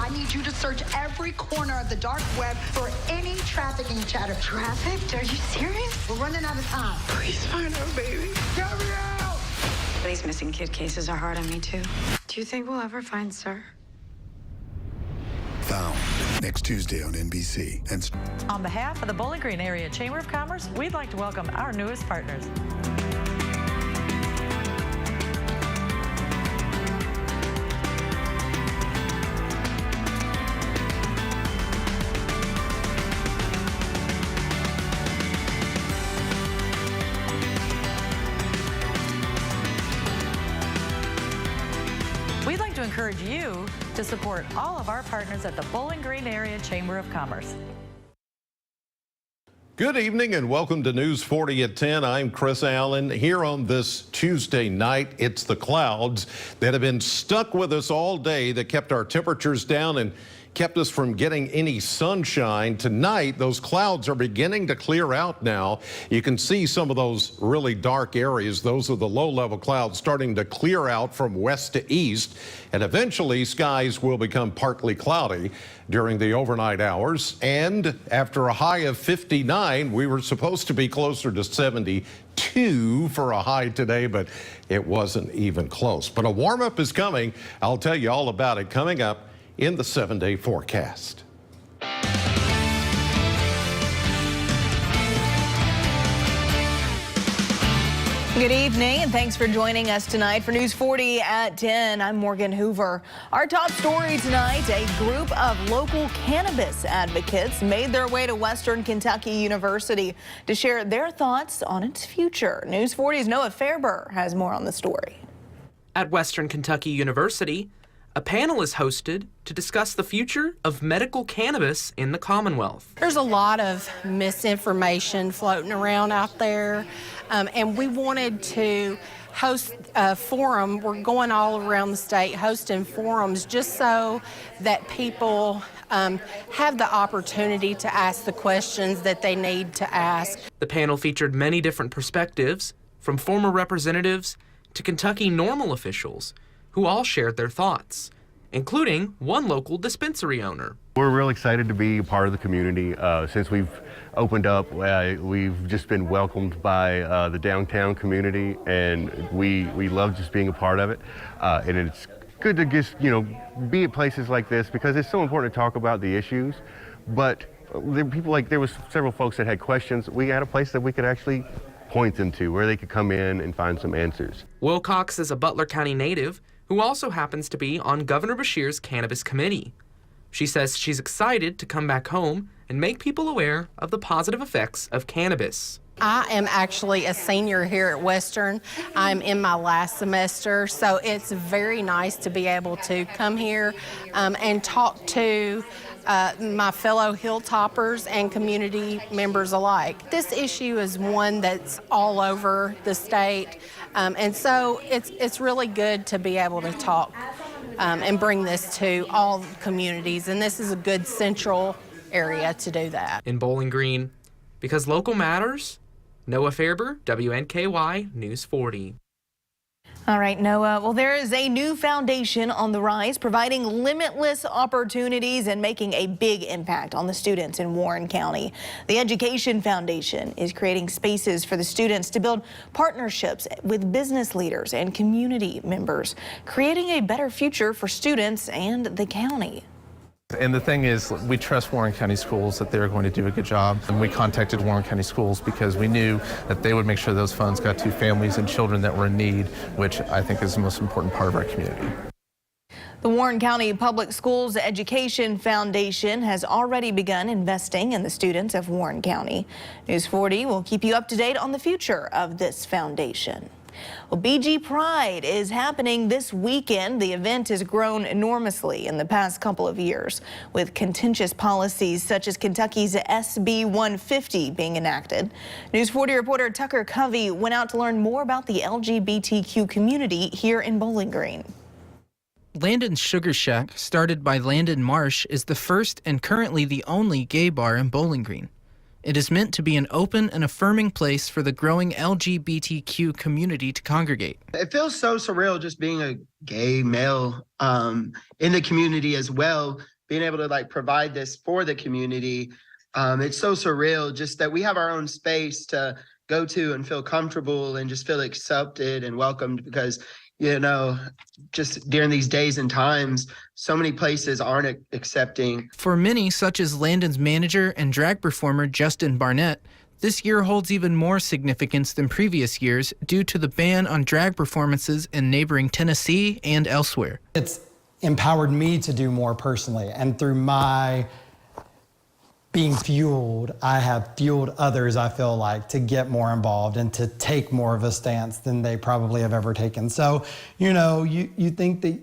I need you to search every corner of the dark web for any trafficking chatter. Trafficked? Are you serious? We're running out of time. Please find our baby. Gabrielle! These missing kid cases are hard on me, too. Do you think we'll ever find Sir? Found next Tuesday on NBC. And on behalf of the Bowling Green Area Chamber of Commerce, we'd like to welcome our newest partners. We'd like to encourage you to support all of our partners at the Bowling Green Area Chamber of Commerce. Good evening and welcome to News 40 at 10. I'm Chris Allen. Here on this Tuesday night, it's the clouds that have been stuck with us all day that kept our temperatures down and kept us from getting any sunshine. Tonight, those clouds are beginning to clear out now. You can see some of those really dark areas. Those are the low-level clouds starting to clear out from west to east. And eventually, skies will become partly cloudy during the overnight hours. And after a high of 59, we were supposed to be closer to 72 for a high today, but it wasn't even close. But a warm-up is coming. I'll tell you all about it coming up in the 7-day forecast. Good evening, and thanks for joining us tonight for News 40 at 10. I'm Morgan Hoover. Our top story tonight, a group of local cannabis advocates made their way to Western Kentucky University to share their thoughts on its future. News 40's Noah Fairburn has more on the story. At Western Kentucky University, a panel is hosted to discuss the future of medical cannabis in the Commonwealth. There's a lot of misinformation floating around out there, and we wanted to host a forum. We're going all around the state hosting forums just so that people have the opportunity to ask the questions that they need to ask. The panel featured many different perspectives, from former representatives to Kentucky normal officials, who all shared their thoughts, including one local dispensary owner. We're real excited to be a part of the community. Since we've opened up, we've just been welcomed by the downtown community, and we love just being a part of it. And it's good to just, be at places like this because it's so important to talk about the issues. But there was several folks that had questions. We had a place that we could actually point them to where they could come in and find some answers. Wilcox is a Butler County native who also happens to be on Governor Beshear's cannabis committee. She says she's excited to come back home and make people aware of the positive effects of cannabis. I am actually a senior here at Western. I'm in my last semester, so it's very nice to be able to come here and talk to my fellow Hilltoppers and community members alike. This issue is one that's all over the state, and so it's really good to be able to talk and bring this to all communities, and this is a good central area to do that. In Bowling Green, because local matters, Noah Fairburn, WNKY News 40. All right, Noah. Well, there is a new foundation on the rise, providing limitless opportunities and making a big impact on the students in Warren County. The Education Foundation is creating spaces for the students to build partnerships with business leaders and community members, creating a better future for students and the county. And the thing is, we trust Warren County Schools that they're going to do a good job. And we contacted Warren County Schools because we knew that they would make sure those funds got to families and children that were in need, which I think is the most important part of our community. The Warren County Public Schools Education Foundation has already begun investing in the students of Warren County. News 40 will keep you up to date on the future of this foundation. Well, BG Pride is happening this weekend. The event has grown enormously in the past couple of years, with contentious policies such as Kentucky's SB 150 being enacted. News 40 reporter Tucker Covey went out to learn more about the LGBTQ community here in Bowling Green. Landon's Sugar Shack, started by Landon Marsh, is the first and currently the only gay bar in Bowling Green. It is meant to be an open and affirming place for the growing LGBTQ community to congregate. It feels so surreal just being a gay male in the community as well, being able to like provide this for the community. It's so surreal just that we have our own space to go to and feel comfortable and just feel accepted and welcomed, because, you know, just during these days and times, so many places aren't accepting. For many, such as Landon's manager and drag performer Justin Barnett, this year holds even more significance than previous years due to the ban on drag performances in neighboring Tennessee and elsewhere. It's empowered me to do more personally, and through my being fueled, I have fueled others, I feel like, to get more involved and to take more of a stance than they probably have ever taken. So, you know, you think that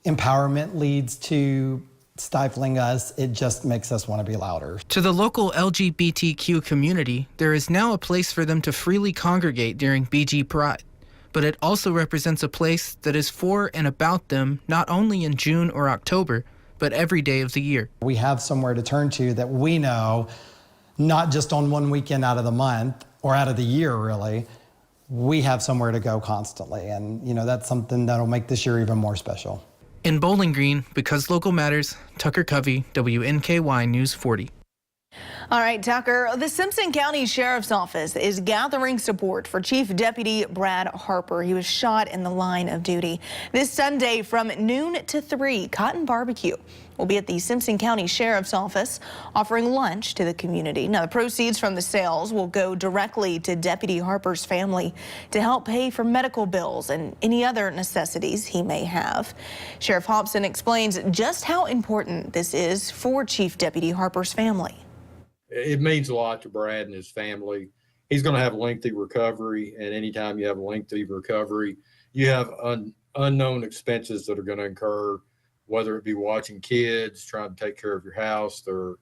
empowerment leads to stifling us, it just makes us want to be louder. To the local LGBTQ community, there is now a place for them to freely congregate during BG Pride. But it also represents a place that is for and about them not only in June or October, but every day of the year. We have somewhere to turn to that we know, not just on one weekend out of the month or out of the year, really. We have somewhere to go constantly, and you know, that's something that'll make this year even more special. In Bowling Green, because local matters, Tucker Covey, WNKY News 40. All right, Tucker, the Simpson County Sheriff's Office is gathering support for Chief Deputy Brad Harper. He was shot in the line of duty. This Sunday from noon to 3, Cotton Barbecue will be at the Simpson County Sheriff's Office offering lunch to the community. Now, the proceeds from the sales will go directly to Deputy Harper's family to help pay for medical bills and any other necessities he may have. Sheriff Hobson explains just how important this is for Chief Deputy Harper's family. It means a lot to Brad and his family. He's going to have a lengthy recovery, and anytime you have a lengthy recovery, you have unknown expenses that are going to incur, whether it be watching kids, trying to take care of your house, or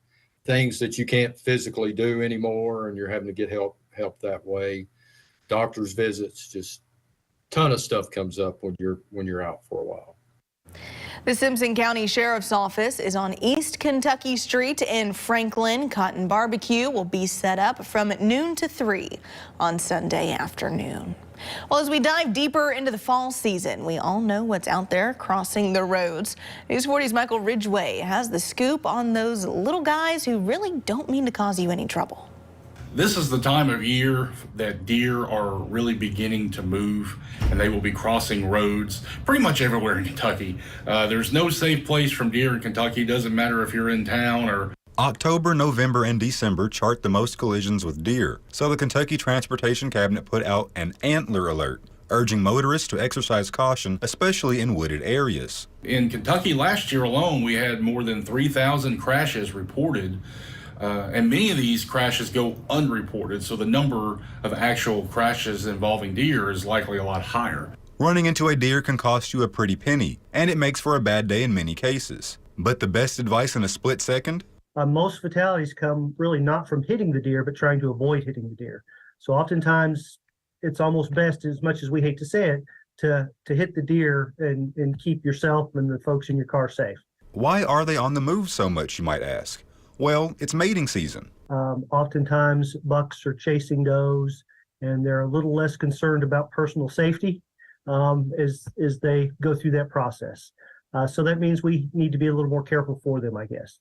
things that you can't physically do anymore, and you're having to get help that way. Doctor's visits, just a ton of stuff comes up when you're out for a while. The Simpson County Sheriff's Office is on East Kentucky Street in Franklin. Cotton Barbecue will be set up from noon to 3 on Sunday afternoon. Well, as we dive deeper into the fall season, we all know what's out there crossing the roads. News 40's Michael Ridgway has the scoop on those little guys who really don't mean to cause you any trouble. This is the time of year that deer are really beginning to move, and they will be crossing roads pretty much everywhere in Kentucky. There's no safe place from deer in Kentucky. Doesn't matter if you're in town or... October, November, and December chart the most collisions with deer, so the Kentucky Transportation Cabinet put out an antler alert, urging motorists to exercise caution, especially in wooded areas. In Kentucky last year alone, we had more than 3,000 crashes reported. And many of these crashes go unreported, so the number of actual crashes involving deer is likely a lot higher. Running into a deer can cost you a pretty penny, and it makes for a bad day in many cases. But the best advice in a split second? Most fatalities come really not from hitting the deer, but trying to avoid hitting the deer. So oftentimes it's almost best, as much as we hate to say it, to hit the deer and keep yourself and the folks in your car safe. Why are they on the move so much, you might ask? Well, it's mating season. Oftentimes bucks are chasing does, and they're a little less concerned about personal safety as they go through that process. So that means we need to be a little more careful for them, I guess.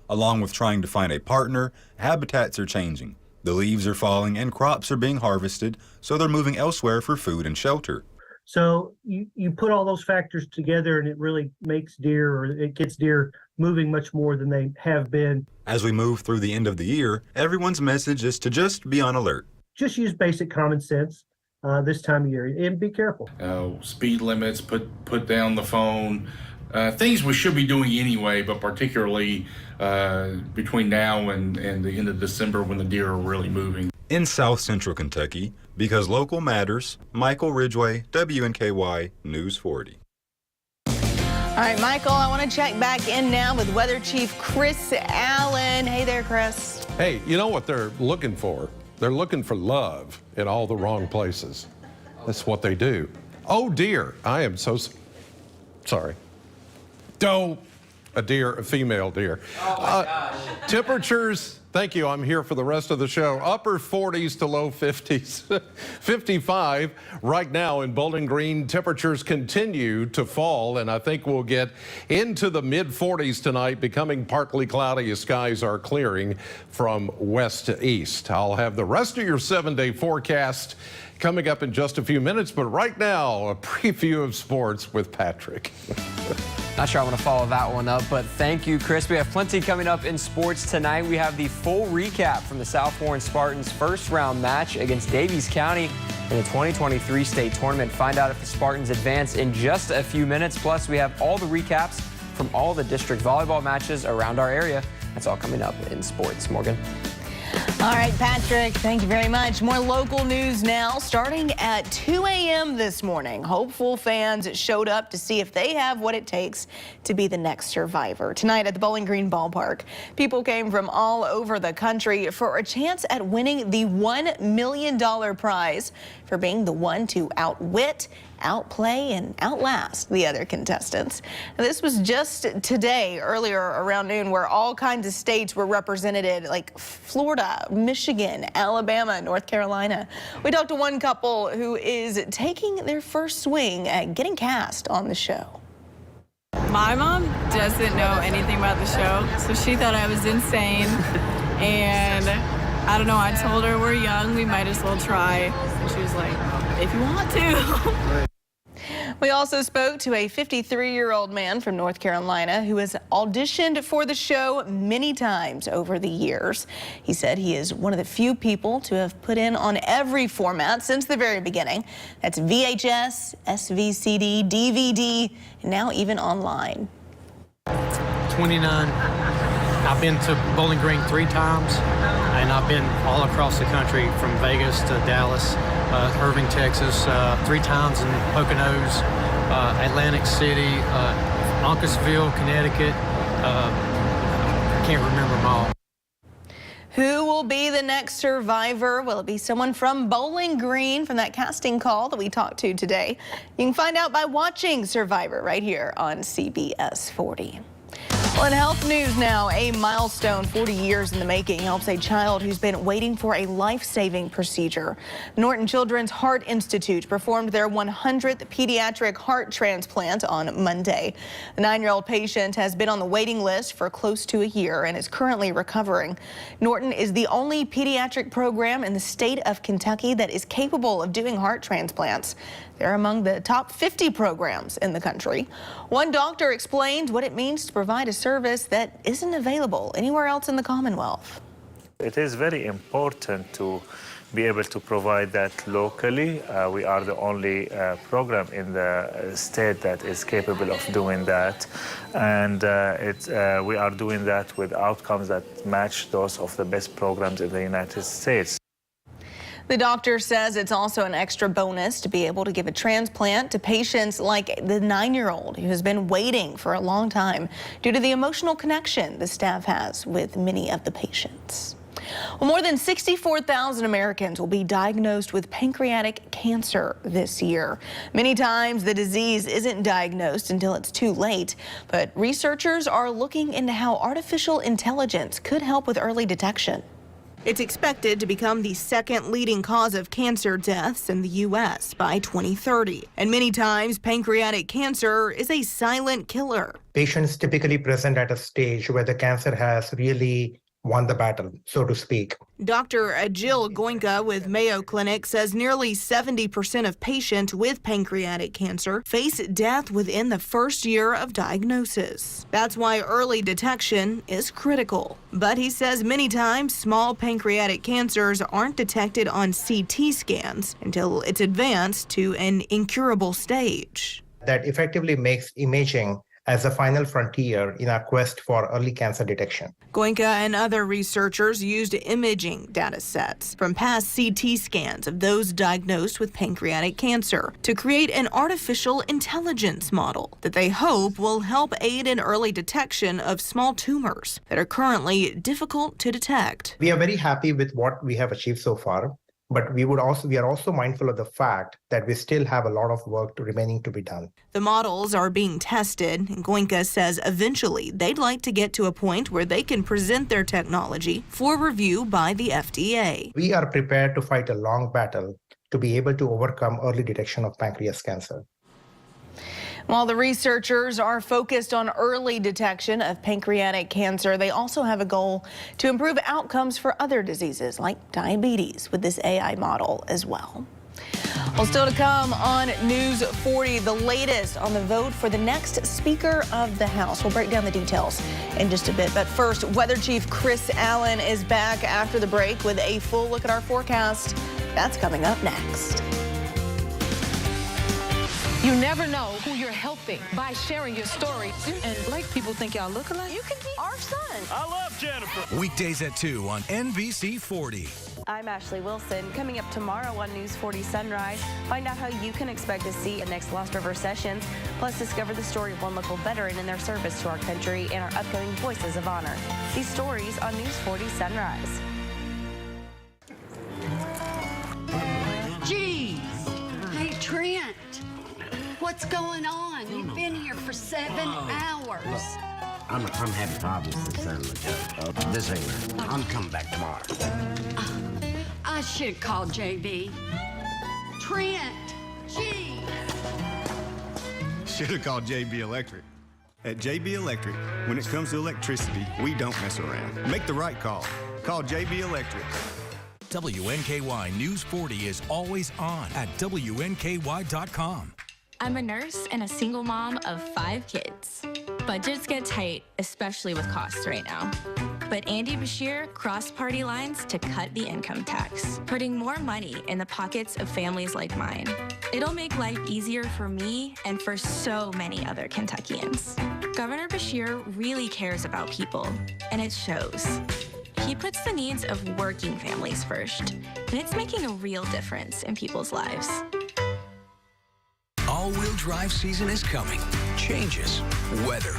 Along with trying to find a partner, habitats are changing. The leaves are falling and crops are being harvested, so they're moving elsewhere for food and shelter. So you put all those factors together, and it really makes deer, or it gets deer moving much more than they have been. As we move through the end of the year, everyone's message is to just be on alert. Just use basic common sense this time of year, and be careful. Speed limits, put down the phone, things we should be doing anyway, but particularly between now and the end of December when the deer are really moving. In South Central Kentucky, because local matters, Michael Ridgway, WNKY News 40. All right, Michael, I want to check back in now with Weather Chief Chris Allen. Hey there, Chris. Hey, you know what they're looking for? They're looking for love in all the wrong places. That's what they do. Oh dear, I am so sorry. A deer, a female deer. Oh my gosh. Temperatures Thank you. I'm here for the rest of the show. Upper 40s to low 50s. 55 right now in Bowling Green. Temperatures continue to fall, and I think we'll get into the mid 40s tonight, becoming partly cloudy as skies are clearing from west to east. I'll have the rest of your 7-day forecast coming up in just a few minutes, but right now, a preview of sports with Patrick. Not sure I want to follow that one up, but thank you, Chris. We have plenty coming up in sports tonight. We have the full recap from the South Warren Spartans' first-round match against Daviess County in the 2023 state tournament. Find out if the Spartans advance in just a few minutes. Plus, we have all the recaps from all the district volleyball matches around our area. That's all coming up in sports. Morgan. All right, Patrick, thank you very much. More local news now, starting at 2 a.m. this morning. Hopeful fans showed up to see if they have what it takes to be the next survivor. Tonight at the Bowling Green Ballpark, people came from all over the country for a chance at winning the $1 million prize for being the one to outwit, outplay, and outlast the other contestants. This was just today, earlier around noon, where all kinds of states were represented, like Florida, Michigan, Alabama, North Carolina. We talked to one couple who is taking their first swing at getting cast on the show. My mom doesn't know anything about the show, so she thought I was insane. And I don't know, I told her we're young, we might as well try. And she was like, if you want to. We also spoke to a 53-year-old man from North Carolina who has auditioned for the show many times over the years. He said he is one of the few people to have put in on every format since the very beginning. That's VHS, SVCD, DVD, and now even online. 29. I've been to Bowling Green 3 times, and I've been all across the country from Vegas to Dallas, Irving, Texas, 3 times in Poconos, Atlantic City, Uncasville, Connecticut. I can't remember them all. Who will be the next survivor? Will it be someone from Bowling Green from that casting call that we talked to today? You can find out by watching Survivor right here on CBS 40. Well, in health news now, a milestone 40 years in the making helps a child who's been waiting for a life-saving procedure. Norton Children's Heart Institute performed their 100th pediatric heart transplant on Monday. The 9-year-old patient has been on the waiting list for close to a year and is currently recovering. Norton is the only pediatric program in the state of Kentucky that is capable of doing heart transplants. They're among the top 50 programs in the country. One doctor explained what it means to provide a service that isn't available anywhere else in the Commonwealth. It is very important to be able to provide that locally. We are the only program in the state that is capable of doing that. And we are doing that with outcomes that match those of the best programs in the United States. The doctor says it's also an extra bonus to be able to give a transplant to patients like the 9-year-old who has been waiting for a long time due to the emotional connection the staff has with many of the patients. Well, more than 64,000 Americans will be diagnosed with pancreatic cancer this year. Many times the disease isn't diagnosed until it's too late, but researchers are looking into how artificial intelligence could help with early detection. It's expected to become the second leading cause of cancer deaths in the U.S. by 2030. And many times, pancreatic cancer is a silent killer. Patients typically present at a stage where the cancer has really won the battle, so to speak. Dr. Jill Goenka with Mayo Clinic says nearly 70% of patients with pancreatic cancer face death within the first year of diagnosis. That's why early detection is critical. But he says many times small pancreatic cancers aren't detected on CT scans until it's advanced to an incurable stage. That effectively makes imaging as a final frontier in our quest for early cancer detection. Goenka and other researchers used imaging data sets from past CT scans of those diagnosed with pancreatic cancer to create an artificial intelligence model that they hope will help aid in early detection of small tumors that are currently difficult to detect. We are very happy with what we have achieved so far, But we are also mindful of the fact that we still have a lot of work remaining to be done. The models are being tested, and WNKY says eventually they'd like to get to a point where they can present their technology for review by the FDA. We are prepared to fight a long battle to be able to overcome early detection of pancreas cancer. While the researchers are focused on early detection of pancreatic cancer, they also have a goal to improve outcomes for other diseases like diabetes with this AI model as well. Well, still to come on News 40, the latest on the vote for the next Speaker of the House. We'll break down the details in just a bit. But first, Weather Chief Chris Allen is back after the break with a full look at our forecast. That's coming up next. You never know who you're helping by sharing your story. And like people think y'all look alike. You can be our son. I love Jennifer. Weekdays at 2 on NBC 40. I'm Ashley Wilson. Coming up tomorrow on News 40 Sunrise, find out how you can expect to see the next Lost River Sessions, plus discover the story of one local veteran in their service to our country and our upcoming Voices of Honor. These stories on News 40 Sunrise. Geez. Hey, Trent. What's going on? You've been here for 7 hours. I'm having problems with this ain't I'm coming back tomorrow. I should have called JB. Trent, gee. Should have called JB Electric. At JB Electric, when it comes to electricity, we don't mess around. Make the right call. Call JB Electric. WNKY News 40 is always on at WNKY.com. I'm a nurse and a single mom of 5 kids. Budgets get tight, especially with costs right now. But Andy Bashir crossed party lines to cut the income tax, putting more money in the pockets of families like mine. It'll make life easier for me and for so many other Kentuckians. Governor Bashir really cares about people, and it shows. He puts the needs of working families first, and it's making a real difference in people's lives. All-wheel drive season is coming. Changes, weather,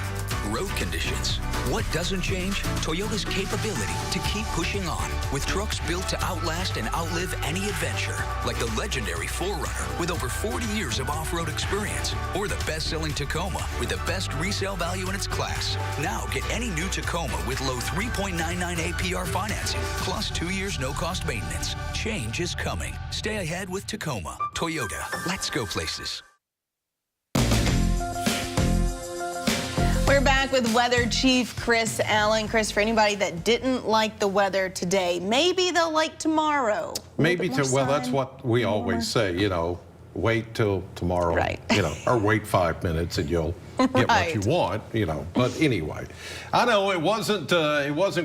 road conditions. What doesn't change? Toyota's capability to keep pushing on with trucks built to outlast and outlive any adventure, like the legendary 4Runner with over 40 years of off-road experience, or the best-selling Tacoma with the best resale value in its class. Now get any new Tacoma with low 3.99 APR financing, plus 2 years no-cost maintenance. Change is coming. Stay ahead with Tacoma. Toyota. Let's go places. We're back with Weather Chief Chris Allen. Chris, for anybody that didn't like the weather today, maybe they'll like tomorrow. Maybe well, that's what we always say, you know, wait till tomorrow, right. You know, or wait 5 minutes and you'll get what you want, you know. But anyway, I know it wasn't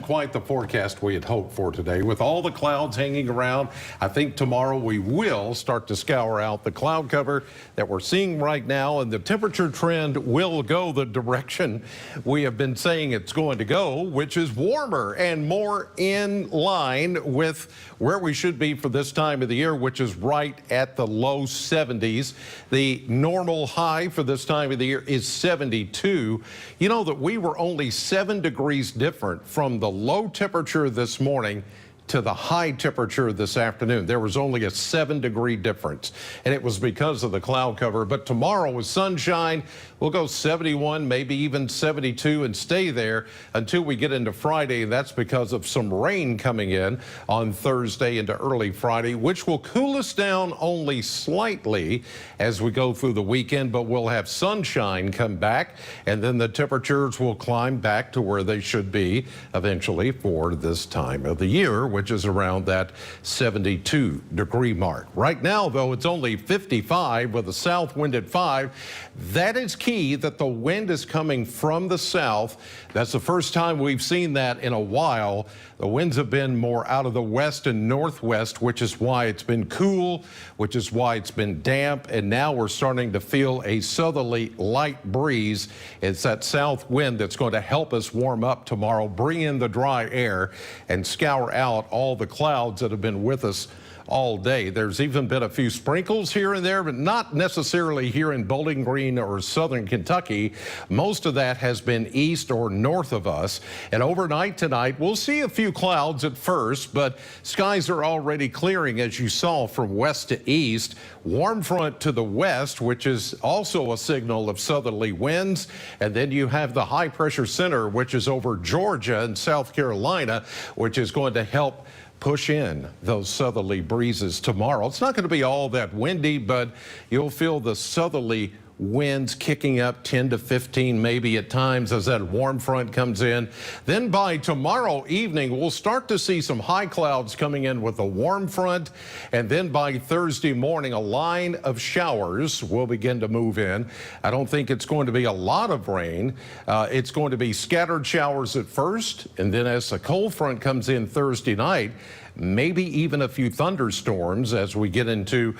quite the forecast we had hoped for today. With all the clouds hanging around, I think tomorrow we will start to scour out the cloud cover that we're seeing right now, and the temperature trend will go the direction we have been saying it's going to go, which is warmer and more in line with where we should be for this time of the year, which is right at the low 70s. The normal high for this time of the year is 72. You know that we were only 7 degrees different from the low temperature this morning to the high temperature this afternoon. There was only a 7-degree difference, and it was because of the cloud cover. But tomorrow with sunshine, we'll go 71, maybe even 72, and stay there until we get into Friday. And that's because of some rain coming in on Thursday into early Friday, which will cool us down only slightly as we go through the weekend. But we'll have sunshine come back, and then the temperatures will climb back to where they should be eventually for this time of the year, which is around that 72-degree mark. Right now, though, it's only 55 with a south wind at 5. That is key, that the wind is coming from the south. That's the first time we've seen that in a while. The winds have been more out of the west and northwest, which is why it's been cool, which is why it's been damp, and now we're starting to feel a southerly light breeze. It's that south wind that's going to help us warm up tomorrow, bring in the dry air, and scour out all the clouds that have been with us all day. There's even been a few sprinkles here and there, but not necessarily here in Bowling Green or southern Kentucky. Most of that has been east or north of us. And overnight tonight, we'll see a few clouds at first, but skies are already clearing, as you saw, from west to east. Warm front to the west, which is also a signal of southerly winds. And then you have the high pressure center, which is over Georgia and South Carolina, which is going to help push in those southerly breezes tomorrow. It's not going to be all that windy, but you'll feel the southerly winds kicking up 10 to 15 maybe at times as that warm front comes in. Then by tomorrow evening, we'll start to see some high clouds coming in with the warm front. And then by Thursday morning, a line of showers will begin to move in. I don't think it's going to be a lot of rain. It's going to be scattered showers at first. And then as the cold front comes in Thursday night, maybe even a few thunderstorms as we get into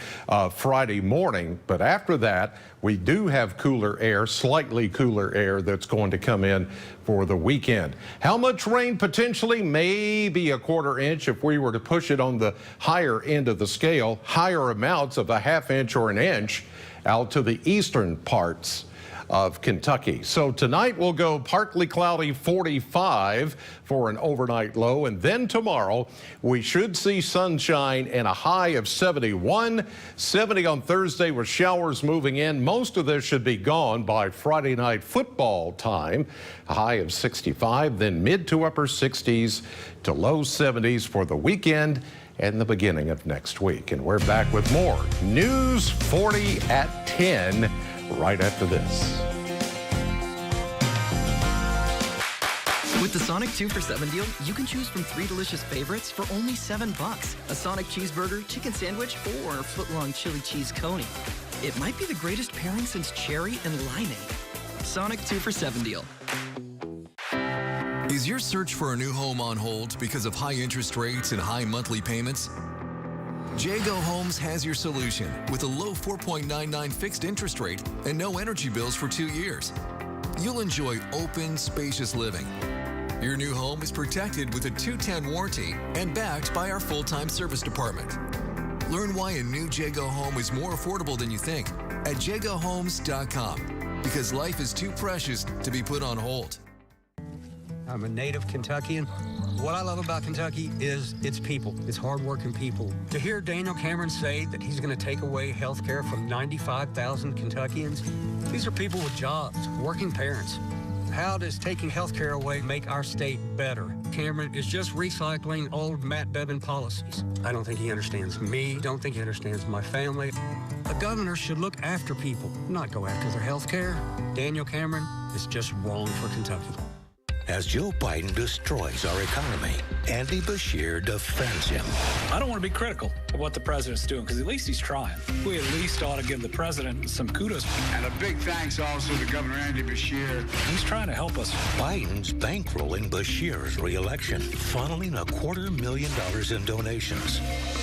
Friday morning. But after that, we do have cooler air, slightly cooler air that's going to come in for the weekend. How much rain potentially? Maybe a quarter inch if we were to push it on the higher end of the scale. Higher amounts of a half inch or an inch out to the eastern parts of Kentucky. So tonight we'll go partly cloudy, 45 for an overnight low, and then tomorrow we should see sunshine and a high of 71. 70 on Thursday with showers moving in. Most of this should be gone by Friday night football time. A high of 65, then mid to upper 60s to low 70s for the weekend and the beginning of next week. And we're back with more News 40 at 10 right after this. With the Sonic 2 for $7 deal, you can choose from 3 delicious favorites for only $7. A Sonic cheeseburger, chicken sandwich, or a foot-long chili cheese coney. It might be the greatest pairing since cherry and limeade. Sonic 2 for $7 deal. Is your search for a new home on hold because of high interest rates and high monthly payments? Jago Homes has your solution with a low 4.99 fixed interest rate and no energy bills for 2 years. You'll enjoy open, spacious living. Your new home is protected with a 210 warranty and backed by our full-time service department. Learn why a new Jago home is more affordable than you think at jagohomes.com, because life is too precious to be put on hold. I'm a native Kentuckian. What I love about Kentucky is its people, its hardworking people. To hear Daniel Cameron say that he's going to take away health care from 95,000 Kentuckians, these are people with jobs, working parents. How does taking health care away make our state better? Cameron is just recycling old Matt Bevin policies. I don't think he understands me, don't think he understands my family. A governor should look after people, not go after their health care. Daniel Cameron is just wrong for Kentucky. As Joe Biden destroys our economy, Andy Beshear defends him. I don't want to be critical of what the president's doing, because at least he's trying. We at least ought to give the president some kudos. And a big thanks also to Governor Andy Beshear. He's trying to help us. Biden's bankrolling Beshear's re-election, funneling $250,000 in donations.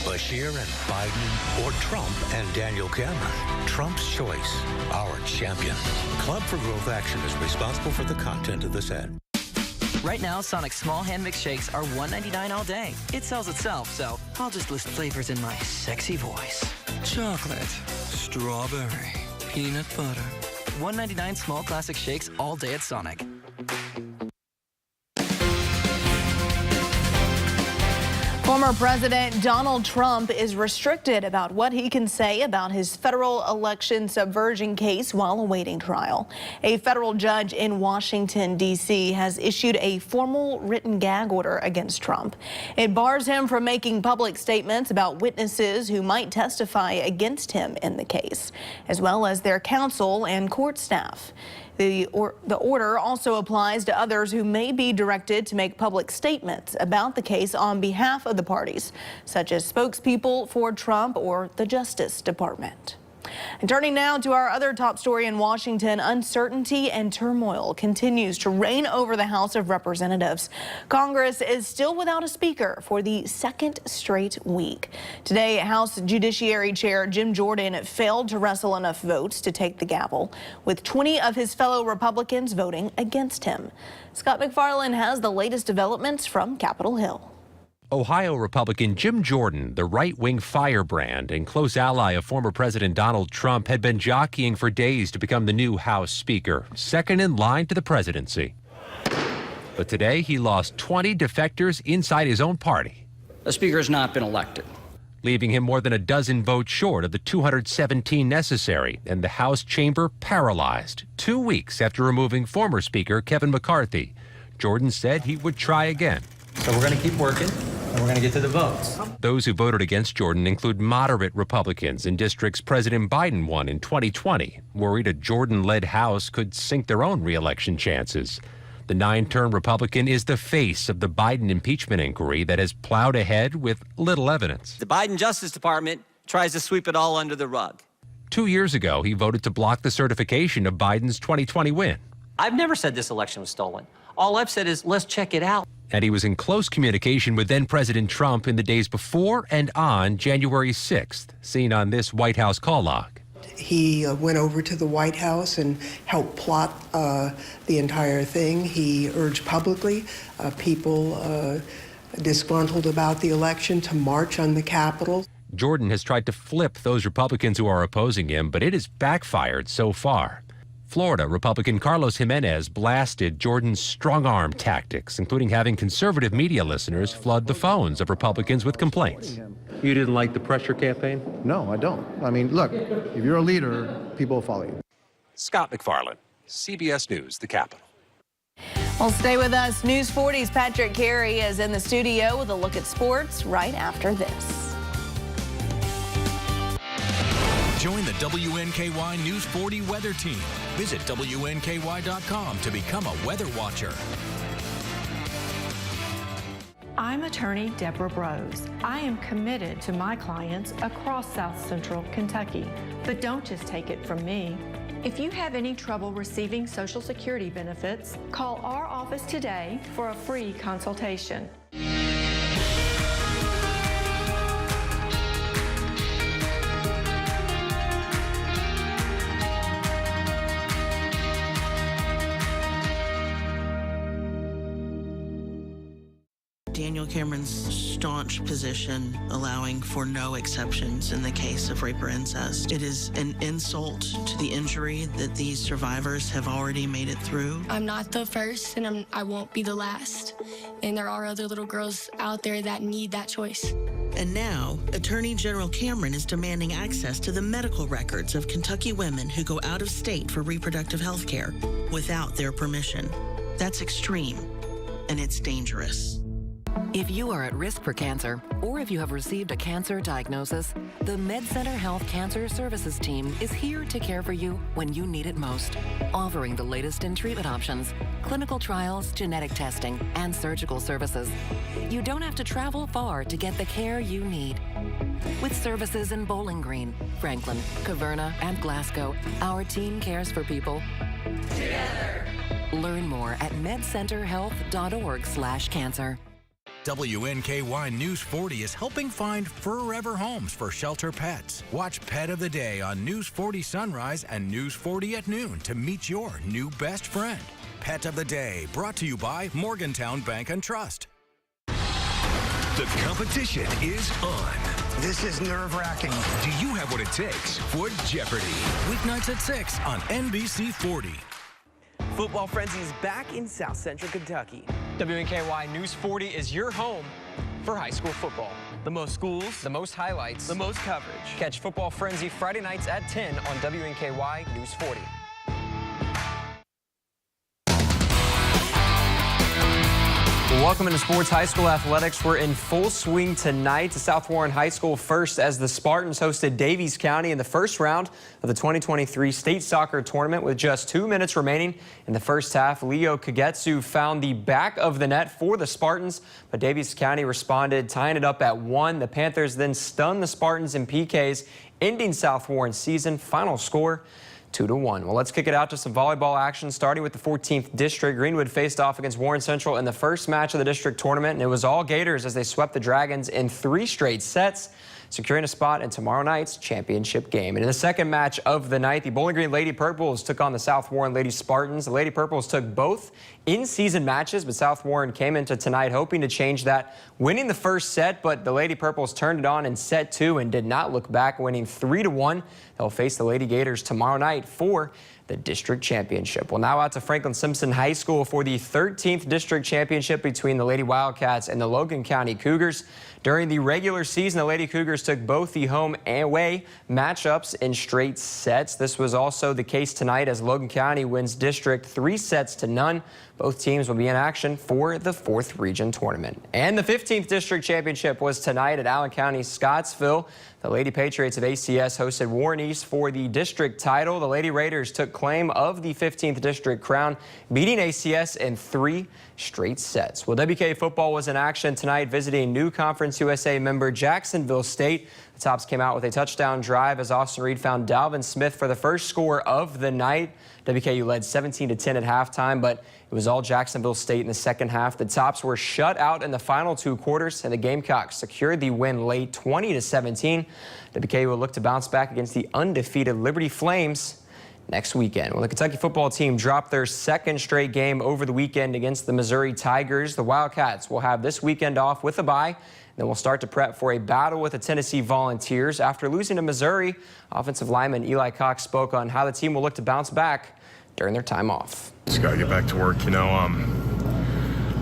Beshear and Biden, or Trump and Daniel Cameron. Trump's choice, our champion. Club for Growth Action is responsible for the content of this ad. Right now, Sonic's small hand mix shakes are $1.99 all day. It sells itself, so I'll just list flavors in my sexy voice. Chocolate, strawberry, peanut butter. $1.99 small classic shakes all day at Sonic. Former President Donald Trump is restricted about what he can say about his federal election subversion case while awaiting trial. A federal judge in Washington, D.C. has issued a formal written gag order against Trump. It bars him from making public statements about witnesses who might testify against him in the case, as well as their counsel and court staff. The order also applies to others who may be directed to make public statements about the case on behalf of the parties, such as spokespeople for Trump or the Justice Department. And turning now to our other top story in Washington, uncertainty and turmoil continues to reign over the House of Representatives. Congress is still without a speaker for the second straight week. Today, House Judiciary Chair Jim Jordan failed to wrestle enough votes to take the gavel, with 20 of his fellow Republicans voting against him. Scott McFarland has the latest developments from Capitol Hill. Ohio Republican Jim Jordan, the right-wing firebrand and close ally of former President Donald Trump, had been jockeying for days to become the new House Speaker, second in line to the presidency. But today he lost 20 defectors inside his own party. The Speaker has not been elected, leaving him more than a dozen votes short of the 217 necessary, and the House chamber paralyzed 2 weeks after removing former Speaker Kevin McCarthy. Jordan said he would try again. So we're going to keep working, and we're going to get to the votes. Those who voted against Jordan include moderate Republicans in districts President Biden won in 2020, worried a Jordan-led House could sink their own re-election chances. The 9-term Republican is the face of the Biden impeachment inquiry that has plowed ahead with little evidence. The Biden Justice Department tries to sweep it all under the rug. 2 years ago, he voted to block the certification of Biden's 2020 win. I've never said this election was stolen. All I've said is, let's check it out. And he was in close communication with then-President Trump in the days before and on January 6th, seen on this White House call log. He went over to the White House and helped plot the entire thing. He urged publicly people disgruntled about the election to march on the Capitol. Jordan has tried to flip those Republicans who are opposing him, but it has backfired so far. Florida Republican Carlos Jimenez blasted Jordan's strong-arm tactics, including having conservative media listeners flood the phones of Republicans with complaints. You didn't like the pressure campaign? No, I don't. I mean, look, if you're a leader, people will follow you. Scott McFarland, CBS News, the Capitol. Well, stay with us. News 40's Patrick Carey is in the studio with a look at sports right after this. Join the WNKY News 40 weather team. Visit WNKY.com to become a weather watcher. I'm attorney Deborah Brose. I am committed to my clients across South Central Kentucky. But don't just take it from me. If you have any trouble receiving Social Security benefits, call our office today for a free consultation. Daniel Cameron's staunch position allowing for no exceptions in the case of rape or incest. It is an insult to the injury that these survivors have already made it through. I'm not the first and I won't be the last. And there are other little girls out there that need that choice. And now, Attorney General Cameron is demanding access to the medical records of Kentucky women who go out of state for reproductive health care without their permission. That's extreme, and it's dangerous. If you are at risk for cancer, or if you have received a cancer diagnosis, the MedCenter Health Cancer Services Team is here to care for you when you need it most, offering the latest in treatment options, clinical trials, genetic testing, and surgical services. You don't have to travel far to get the care you need. With services in Bowling Green, Franklin, Caverna, and Glasgow, our team cares for people together. Learn more at medcenterhealth.org/cancer. WNKY News 40 is helping find forever homes for shelter pets. Watch Pet of the Day on News 40 Sunrise and News 40 at noon to meet your new best friend. Pet of the Day, brought to you by Morgantown Bank and Trust. The competition is on. This is nerve-wracking. Do you have what it takes for Jeopardy? Weeknights at 6 on NBC 40. Football Frenzy is back in South Central Kentucky. WNKY News 40 is your home for high school football. The most schools, the most highlights, the most coverage. Catch Football Frenzy Friday nights at 10 on WNKY News 40. Welcome into sports. High school athletics. We're in full swing tonight. South Warren High School first as the Spartans hosted Davies County in the first round of the 2023 state soccer tournament. With just 2 minutes remaining in the first half, Leo Kagetsu found the back of the net for the Spartans, but Davies County responded, tying it up at 1. The Panthers then stunned the Spartans in PKs, ending South Warren's season. Final score, 2-1. Well, let's kick it out to some volleyball action, starting with the 14th District. Greenwood faced off against Warren Central in the first match of the district tournament, and it was all Gators as they swept the Dragons in 3 straight sets, securing a spot in tomorrow night's championship game. And in the second match of the night, the Bowling Green Lady Purples took on the South Warren Lady Spartans. The Lady Purples took both in-season matches, but South Warren came into tonight hoping to change that, winning the first set, but the Lady Purples turned it on in set 2 and did not look back, winning 3-1. They'll face the Lady Gators tomorrow night for the district championship. Well, now out to Franklin Simpson High School for the 13th district championship between the Lady Wildcats and the Logan County Cougars. During the regular season, the Lady Cougars took both the home and away matchups in straight sets. This was also the case tonight as Logan County wins district 3-0. Both teams will be in action for the 4th region tournament. And the 15th district championship was tonight at Allen County, Scottsville. The Lady Patriots of ACS hosted Warren East for the district title. The Lady Raiders took claim of the 15th district crown, beating ACS in 3 straight sets. Well, WK football was in action tonight, visiting new Conference USA member Jacksonville State. The Tops came out with a touchdown drive as Austin Reed found Dalvin Smith for the first score of the night. WKU led 17-10 at halftime, but it was all Jacksonville State in the second half. The Tops were shut out in the final 2 quarters, and the Gamecocks secured the win late 20-17. WKU will look to bounce back against the undefeated Liberty Flames next weekend. Well, the Kentucky football team dropped their 2nd straight game over the weekend against the Missouri Tigers. The Wildcats will have this weekend off with a bye. Then we'll start to prep for a battle with the Tennessee Volunteers. After losing to Missouri, offensive lineman Eli Cox spoke on how the team will look to bounce back during their time off. Just got to get back to work, you know.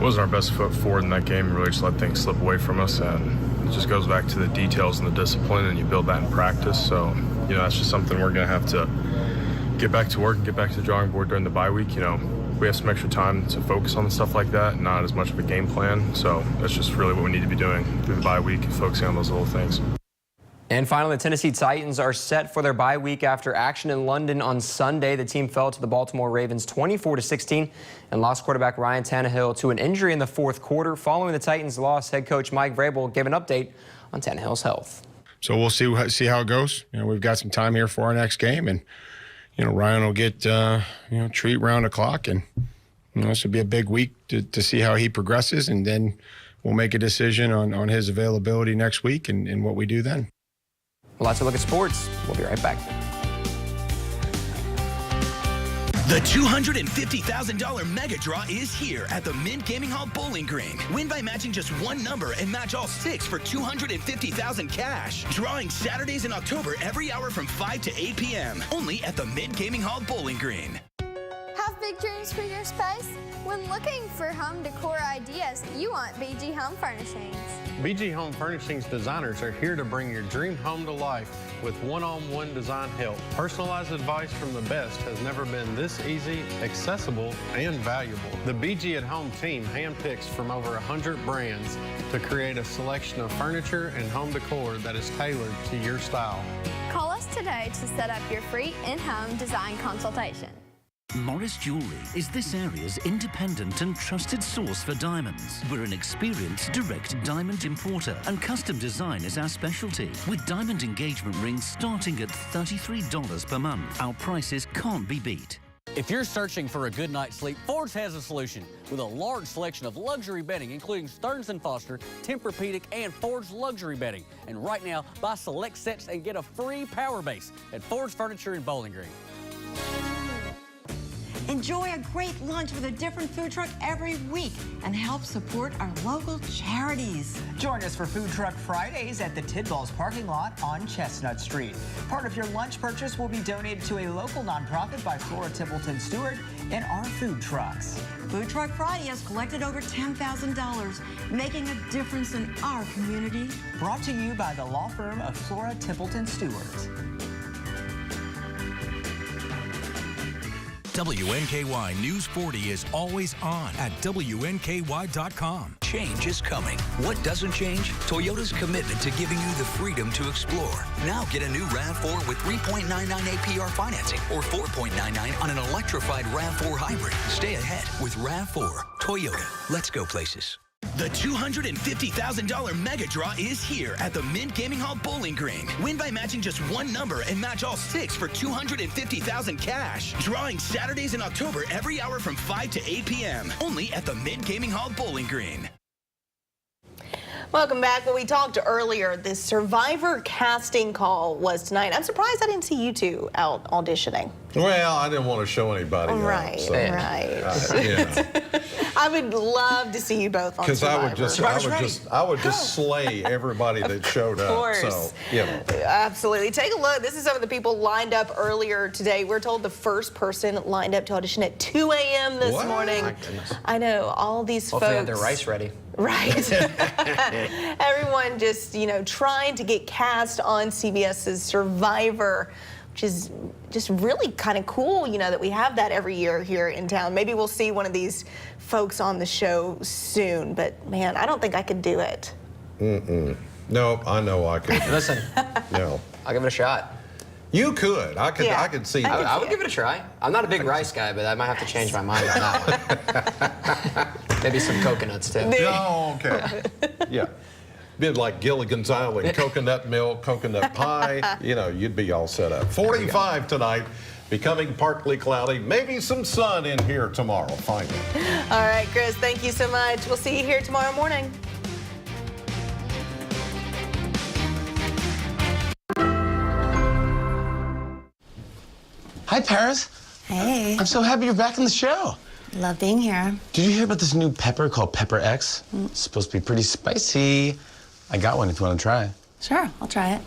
Wasn't our best foot forward in that game. Really just let things slip away from us, and it just goes back to the details and the discipline, and you build that in practice. So, you know, that's just something we're going to have to get back to work and get back to the drawing board during the bye week. You know, we have some extra time to focus on stuff like that, not as much of a game plan. So that's just really what we need to be doing through the bye week, focusing on those little things. And finally, the Tennessee Titans are set for their bye week after action in London on Sunday. The team fell to the Baltimore Ravens 24-16 and lost quarterback Ryan Tannehill to an injury in the 4th quarter. Following the Titans' loss, head coach Mike Vrabel gave an update on Tannehill's health. So we'll see how it goes. You know, we've got some time here for our next game, and you know, Ryan will get treat round the clock, and you know, this will be a big week to see how he progresses, and then we'll make a decision on his availability next week and what we do then. Well, that's a look at sports. We'll be right back. The $250,000 mega draw is here at the Mint Gaming Hall Bowling Green. Win by matching just one number and match all 6 for $250,000 cash. Drawing Saturdays in October every hour from 5 to 8 p.m. Only at the Mint Gaming Hall Bowling Green. Have big dreams for your space? When looking for home decor ideas, you want BG Home Furnishings. BG Home Furnishings designers are here to bring your dream home to life with one-on-one design help. Personalized advice from the best has never been this easy, accessible, and valuable. The BG at Home team handpicks from over 100 brands to create a selection of furniture and home decor that is tailored to your style. Call us today to set up your free in-home design consultation. Morris Jewelry is this area's independent and trusted source for diamonds. We're an experienced direct diamond importer, and custom design is our specialty, with diamond engagement rings starting at $33 per month. Our prices can't be beat. If you're searching for a good night's sleep, Ford's has a solution. With a large selection of luxury bedding, including Stearns & Foster, Tempur-Pedic, and Ford's luxury bedding. And right now, buy select sets and get a free power base at Ford's Furniture in Bowling Green. Enjoy a great lunch with a different food truck every week and help support our local charities. Join us for Food Truck Fridays at the Tidballs parking lot on Chestnut Street. Part of your lunch purchase will be donated to a local nonprofit by Flora Templeton Stewart and our food trucks. Food Truck Friday has collected over $10,000, making a difference in our community. Brought to you by the law firm of Flora Templeton Stewart. WNKY News 40 is always on at WNKY.com. Change is coming. What doesn't change? Toyota's commitment to giving you the freedom to explore. Now get a new RAV4 with 3.99 APR financing or 4.99 on an electrified RAV4 hybrid. Stay ahead with RAV4. Toyota. Let's go places. The $250,000 mega draw is here at the Mint Gaming Hall Bowling Green. Win by matching just one number and match all 6 for $250,000 cash. Drawing Saturdays in October every hour from 5 to 8 p.m. Only at the Mint Gaming Hall Bowling Green. Welcome back. When we talked earlier, this Survivor casting call was tonight. I'm surprised I didn't see you two out auditioning. Well, I didn't want to show anybody. Right, so, right. you know. I would love to see you both on Because Survivor. I would just slay everybody that showed up. Of course. So, you know. Absolutely. Take a look. This is some of the people lined up earlier today. We're told the first person lined up to audition at 2 a.m. this morning. My goodness. I know, all these Hopefully folks. they had their rice ready. Right. Everyone just, trying to get cast on CBS's Survivor, which is just really kind of cool, that we have that every year here in town. Maybe we'll see one of these folks on the show soon, but man, I don't think I could do it. No, I know I could. Listen, No. I'll give it a shot. You could. I could. Yeah. I could see I that. would give it a try. I'm not a big rice guy, but I might have to change my mind on that one. Maybe some coconuts, too. Oh, okay. Yeah. Been like Gilligan's Island, coconut milk, coconut pie. You'd be all set up. 45 tonight, becoming partly cloudy. Maybe some sun in here tomorrow, finally. All right, Chris, thank you so much. We'll see you here tomorrow morning. Hi, Paris. Hey. I'm so happy you're back on the show. Love being here. Did you hear about this new pepper called Pepper X? It's supposed to be pretty spicy. I got one if you want to try. Sure, I'll try it.